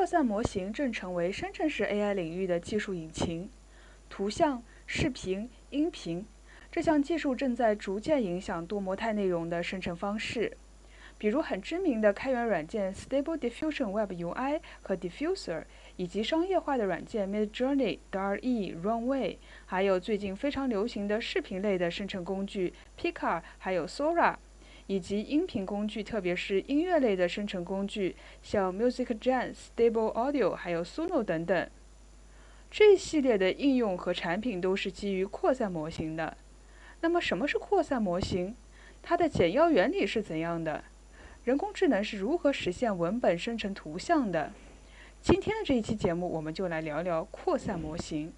扩散模型正成为生成式 AI 领域的技术引擎。图像、视频、音频这项技术正在逐渐影响多模态内容的生成方式。比如很知名的开源软件 Stable Diffusion Web UI 和 Diffuser， 以及商业化的软件 Midjourney、DALL-E、Runway， 还有最近非常流行的视频类的生成工具 Pika， 还有 Sora， 以及音频工具，特别是音乐类的生成工具，像 MusicGen、Stable Audio， 还有 Suno 等等。这一系列的应用和产品都是基于扩散模型的。那么什么是扩散模型？它的简要原理是怎样的？人工智能是如何实现文本生成图像的？今天的这一期节目，我们就来聊聊扩散模型。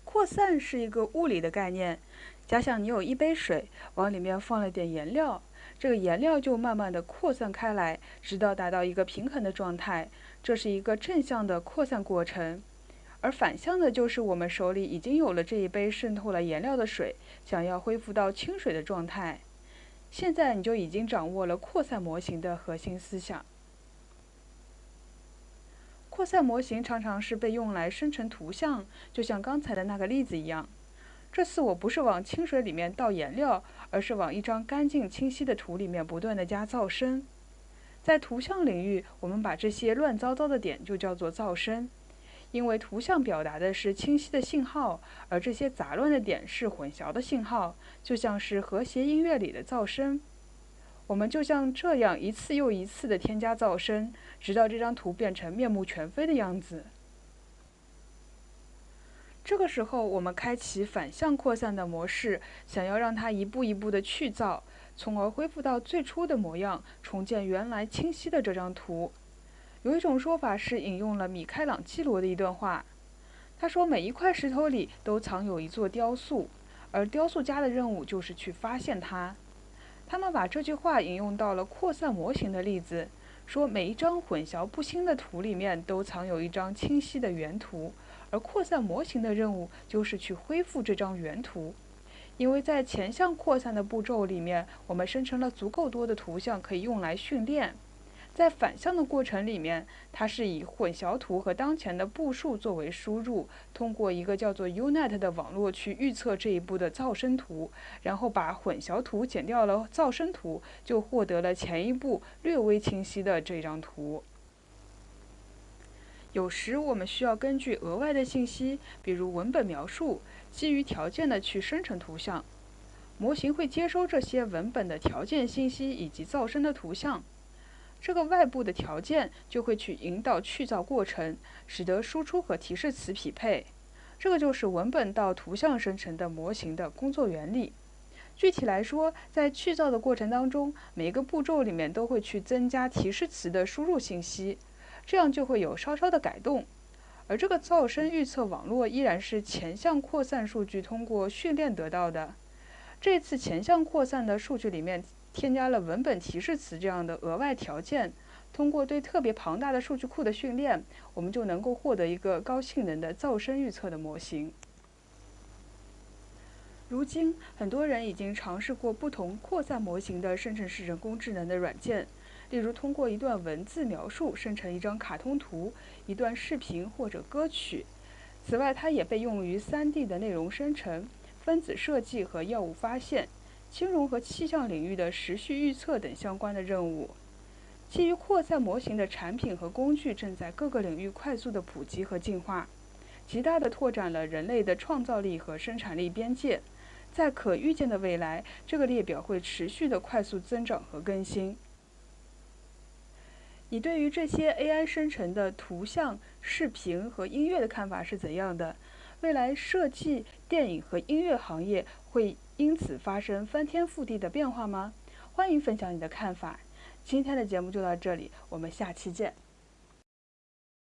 扩散是一个物理的概念，假想你有一杯水，往里面放了点颜料，这个颜料就慢慢的扩散开来，直到达到一个平衡的状态，这是一个正向的扩散过程。而反向的就是我们手里已经有了这一杯渗透了颜料的水，想要恢复到清水的状态。现在你就已经掌握了扩散模型的核心思想。扩散模型常常是被用来生成图像，就像刚才的那个例子一样。这次我不是往清水里面倒颜料，而是往一张干净清晰的图里面不断的加噪声。在图像领域，我们把这些乱糟糟的点就叫做噪声，因为图像表达的是清晰的信号，而这些杂乱的点是混淆的信号，就像是和谐音乐里的噪声。我们就像这样一次又一次的添加噪声，直到这张图变成面目全非的样子。这个时候，我们开启反向扩散的模式，想要让它一步一步的去噪，从而恢复到最初的模样，重建原来清晰的这张图。有一种说法是引用了米开朗基罗的一段话，他说每一块石头里都藏有一座雕塑，而雕塑家的任务就是去发现它。他们把这句话引用到了扩散模型的例子，说每一张混淆不清的图里面都藏有一张清晰的原图，而扩散模型的任务就是去恢复这张原图。因为在前向扩散的步骤里面，我们生成了足够多的图像可以用来训练。在反向的过程里面，它是以混淆图和当前的步数作为输入，通过一个叫做 UNet 的网络去预测这一步的噪声图，然后把混淆图减掉了噪声图，就获得了前一步略微清晰的这张图。有时我们需要根据额外的信息，比如文本描述，基于条件的去生成图像。模型会接收这些文本的条件信息以及噪声的图像。这个外部的条件就会去引导去噪过程，使得输出和提示词匹配。这个就是文本到图像生成的模型的工作原理。具体来说，在去噪的过程当中，每一个步骤里面都会去增加提示词的输入信息，这样就会有稍稍的改动。而这个噪声预测网络依然是前向扩散数据通过训练得到的。这次前向扩散的数据里面添加了文本提示词这样的额外条件，通过对特别庞大的数据库的训练，我们就能够获得一个高性能的噪声预测的模型。如今，很多人已经尝试过不同扩散模型的生成式人工智能的软件，例如通过一段文字描述生成一张卡通图、一段视频或者歌曲。此外，它也被用于 3D 的内容生成、分子设计和药物发现、金融和气象领域的时序预测等相关的任务。基于扩散模型的产品和工具正在各个领域快速的普及和进化，极大地拓展了人类的创造力和生产力边界。在可预见的未来，这个列表会持续的快速增长和更新。你对于这些 AI 生成的图像、视频和音乐的看法是怎样的？未来设计、电影和音乐行业会因此发生翻天覆地的变化吗？欢迎分享你的看法。今天的节目就到这里，我们下期见。